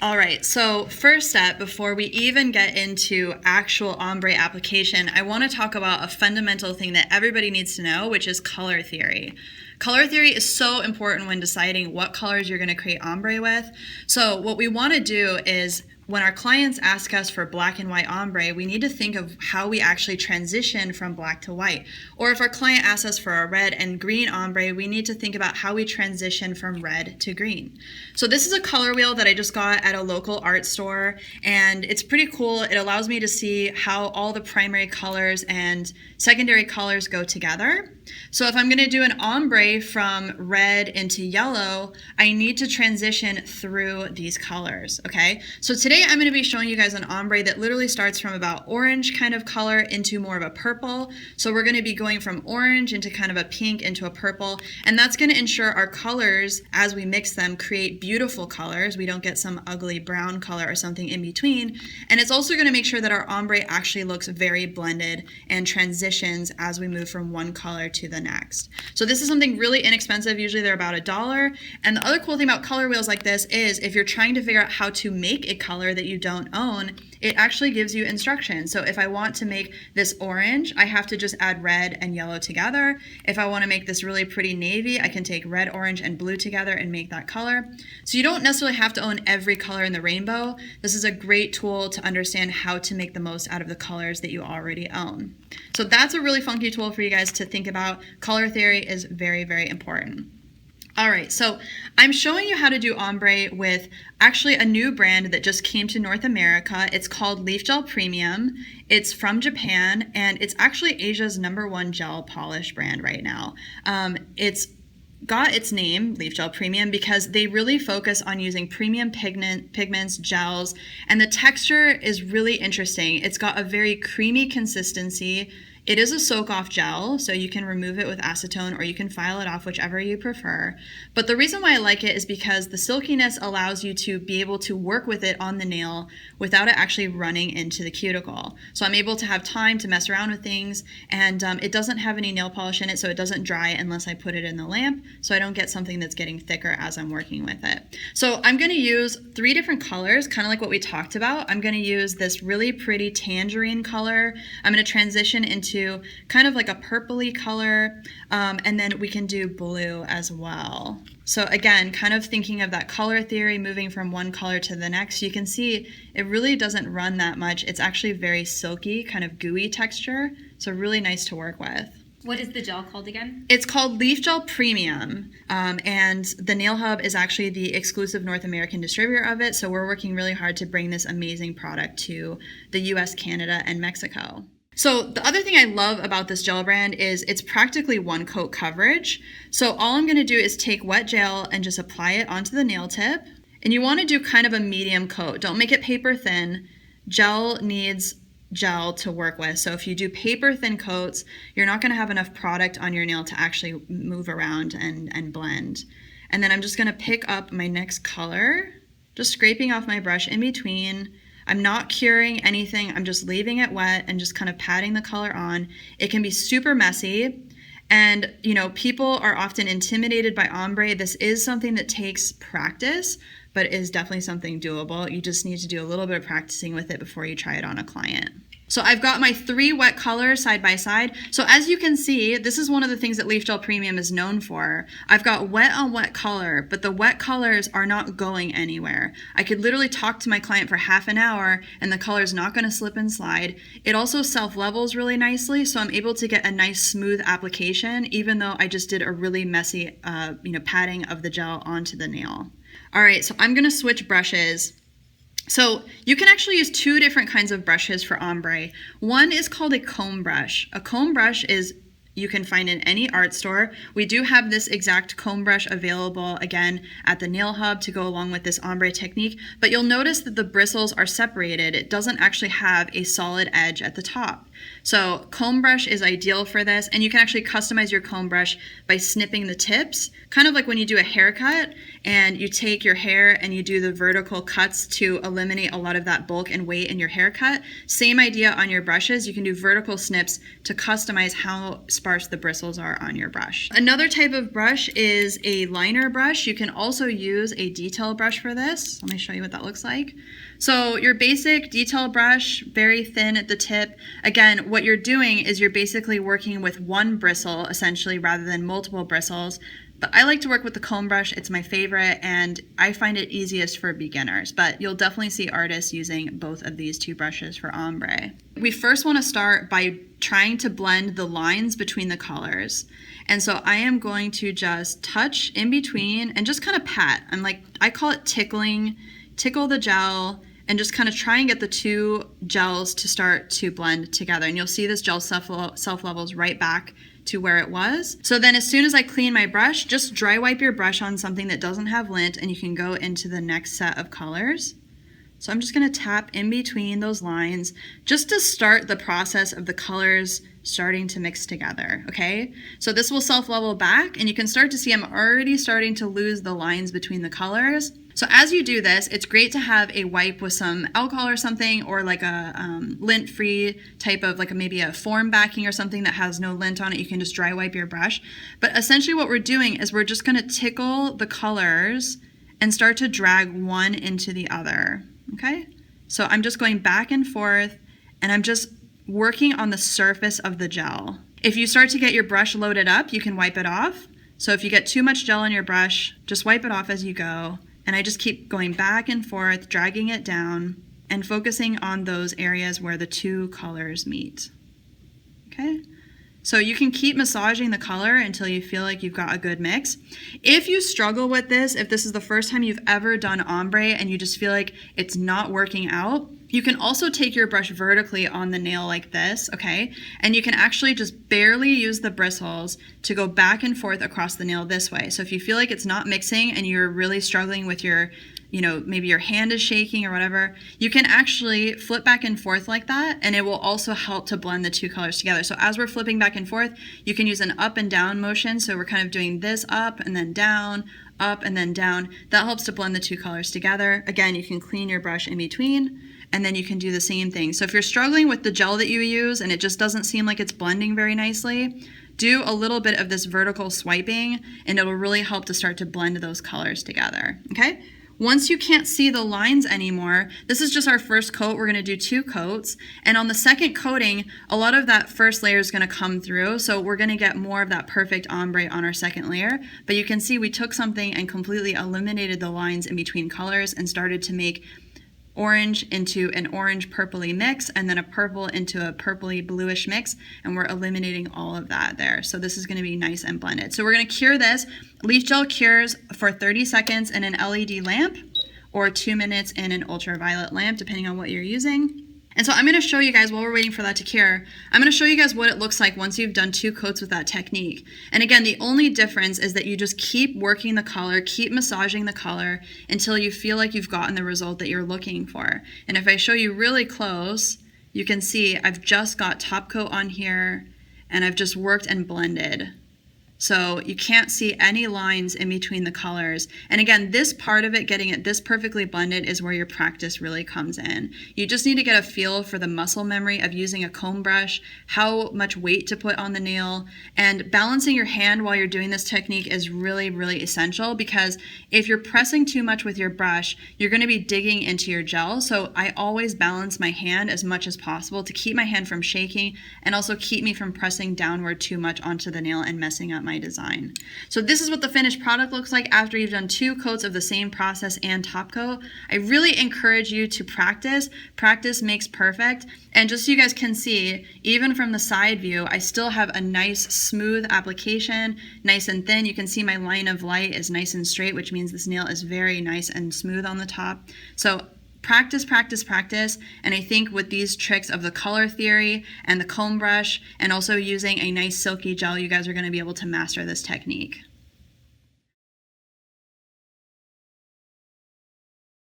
All right, so first step, before we even get into actual ombre application, I want to talk about a fundamental thing that everybody needs to know, which is color theory. Color theory is so important when deciding what colors you're going to create ombre with. So what we want to do is, when our clients ask us for black and white ombre, we need to think of how we actually transition from black to white. Or if our client asks us for a red and green ombre, we need to think about how we transition from red to green. So this is a color wheel that I just got at a local art store, and it's pretty cool. It allows me to see how all the primary colors and secondary colors go together. So if I'm going to do an ombre from red into yellow, I need to transition through these colors, okay? So today I'm going to be showing you guys an ombre that literally starts from about orange kind of color into more of a purple. So we're going to be going from orange into kind of a pink into a purple, and that's going to ensure our colors, as we mix them, create beautiful colors. We don't get some ugly brown color or something in between. And it's also going to make sure that our ombre actually looks very blended and transitions as we move from one color to the next. So this is something really inexpensive. Usually they're about $1. And the other cool thing about color wheels like this is, if you're trying to figure out how to make a color that you don't own, it actually gives you instructions. So if I want to make this orange, I have to just add red and yellow together. If I want to make this really pretty navy, I can take red, orange, and blue together and make that color. So you don't necessarily have to own every color in the rainbow. This is a great tool to understand how to make the most out of the colors that you already own. So that's a really funky tool for you guys to think about. Color theory is very, very important. All right, so I'm showing you how to do ombre with actually a new brand that just came to North America. It's called Leafgel Premium. It's from Japan, and it's actually Asia's #1 gel polish brand right now. It's got its name, Leafgel Premium, because they really focus on using premium pigments, gels, and the texture is really interesting. It's got a very creamy consistency. It is a soak-off gel, so you can remove it with acetone or you can file it off, whichever you prefer. But the reason why I like it is because the silkiness allows you to be able to work with it on the nail without it actually running into the cuticle. So I'm able to have time to mess around with things, and it doesn't have any nail polish in it, so it doesn't dry unless I put it in the lamp, so I don't get something that's getting thicker as I'm working with it. So I'm going to use 3 different colors, kind of like what we talked about. I'm going to use this really pretty tangerine color. I'm going to transition into kind of like a purpley color, and then we can do blue as well. So again, kind of thinking of that color theory, moving from one color to the next, you can see it really doesn't run that much. It's actually very silky, kind of gooey texture, so really nice to work with. What is the gel called again? It's called Leafgel Premium, and the Nail Hub is actually the exclusive North American distributor of it, so we're working really hard to bring this amazing product to the US, Canada, and Mexico. So the other thing I love about this gel brand is it's practically one coat coverage. So all I'm going to do is take wet gel and just apply it onto the nail tip. And you want to do kind of a medium coat. Don't make it paper thin. Gel needs gel to work with. So if you do paper thin coats, you're not going to have enough product on your nail to actually move around and blend. And then I'm just going to pick up my next color, just scraping off my brush in between. I'm not curing anything. I'm just leaving it wet and just kind of patting the color on. It can be super messy. And, you know, people are often intimidated by ombre. This is something that takes practice, but is definitely something doable. You just need to do a little bit of practicing with it before you try it on a client. So I've got my 3 wet colors side by side. So as you can see, this is one of the things that Leafgel Premium is known for. I've got wet on wet color, but the wet colors are not going anywhere. I could literally talk to my client for half an hour and the color is not going to slip and slide. It also self-levels really nicely, so I'm able to get a nice smooth application, even though I just did a really messy patting of the gel onto the nail. All right, so I'm going to switch brushes. So you can actually use 2 different kinds of brushes for ombre. One is called a comb brush. A comb brush is you can find in any art store. We do have this exact comb brush available again at the Nail Hub to go along with this ombre technique, but you'll notice that the bristles are separated. It doesn't actually have a solid edge at the top. So comb brush is ideal for this, and you can actually customize your comb brush by snipping the tips, kind of like when you do a haircut and you take your hair and you do the vertical cuts to eliminate a lot of that bulk and weight in your haircut. Same idea on your brushes. You can do vertical snips to customize how sparse sparse the bristles are on your brush. Another type of brush is a liner brush. You can also use a detail brush for this. Let me show you what that looks like. So your basic detail brush, very thin at the tip. Again, what you're doing is you're basically working with one bristle essentially rather than multiple bristles. But I like to work with the comb brush. It's my favorite, and I find it easiest for beginners. But you'll definitely see artists using both of these two brushes for ombre. We first want to start by trying to blend the lines between the colors. And so I am going to just touch in between and just kind of pat. I call it tickling, tickle the gel, and just kind of try and get the two gels to start to blend together. And you'll see this gel self levels right back to where it was. So then as soon as I clean my brush, just dry wipe your brush on something that doesn't have lint and you can go into the next set of colors. So I'm just gonna tap in between those lines just to start the process of the colors starting to mix together, okay? So this will self-level back and you can start to see I'm already starting to lose the lines between the colors. So as you do this, it's great to have a wipe with some alcohol or something, or like a lint-free type of maybe a foam backing or something that has no lint on it. You can just dry wipe your brush. But essentially what we're doing is we're just gonna tickle the colors and start to drag one into the other, okay? So I'm just going back and forth and I'm just working on the surface of the gel. If you start to get your brush loaded up, you can wipe it off. So if you get too much gel on your brush, just wipe it off as you go. And I just keep going back and forth, dragging it down, and focusing on those areas where the two colors meet. Okay? So you can keep massaging the color until you feel like you've got a good mix. If you struggle with this, if this is the first time you've ever done ombre and you just feel like it's not working out, you can also take your brush vertically on the nail like this, okay? And you can actually just barely use the bristles to go back and forth across the nail this way. So if you feel like it's not mixing and you're really struggling with your, maybe your hand is shaking or whatever, you can actually flip back and forth like that, and it will also help to blend the two colors together. So as we're flipping back and forth, you can use an up and down motion. So we're kind of doing this up and then down, up and then down. That helps to blend the two colors together. Again, you can clean your brush in between, and then you can do the same thing. So if you're struggling with the gel that you use and it just doesn't seem like it's blending very nicely, do a little bit of this vertical swiping and it'll really help to start to blend those colors together, okay? Once you can't see the lines anymore, this is just our first coat. We're gonna do 2 coats. And on the second coating, a lot of that first layer is gonna come through. So we're gonna get more of that perfect ombre on our second layer. But you can see we took something and completely eliminated the lines in between colors and started to make orange into an orange purpley mix, and then a purple into a purpley bluish mix, and we're eliminating all of that there. So this is going to be nice and blended. So we're going to cure this. Leaf gel cures for 30 seconds in an LED lamp or 2 minutes in an ultraviolet lamp, depending on what you're using. And so I'm going to show you guys, while we're waiting for that to cure, I'm going to show you guys what it looks like once you've done 2 coats with that technique. And again, the only difference is that you just keep working the color, keep massaging the color until you feel like you've gotten the result that you're looking for. And if I show you really close, you can see I've just got top coat on here and I've just worked and blended. So you can't see any lines in between the colors. And again, this part of it, getting it this perfectly blended, is where your practice really comes in. You just need to get a feel for the muscle memory of using a comb brush, how much weight to put on the nail, and balancing your hand while you're doing this technique is really, really essential, because if you're pressing too much with your brush, you're gonna be digging into your gel. So I always balance my hand as much as possible to keep my hand from shaking and also keep me from pressing downward too much onto the nail and messing up my design. So this is what the finished product looks like after you've done 2 coats of the same process and top coat. I really encourage you to practice. Practice makes perfect. And just so you guys can see, even from the side view, I still have a nice smooth application, nice and thin. You can see my line of light is nice and straight, which means this nail is very nice and smooth on the top. So practice, practice, practice, and I think with these tricks of the color theory and the comb brush and also using a nice silky gel, you guys are going to be able to master this technique.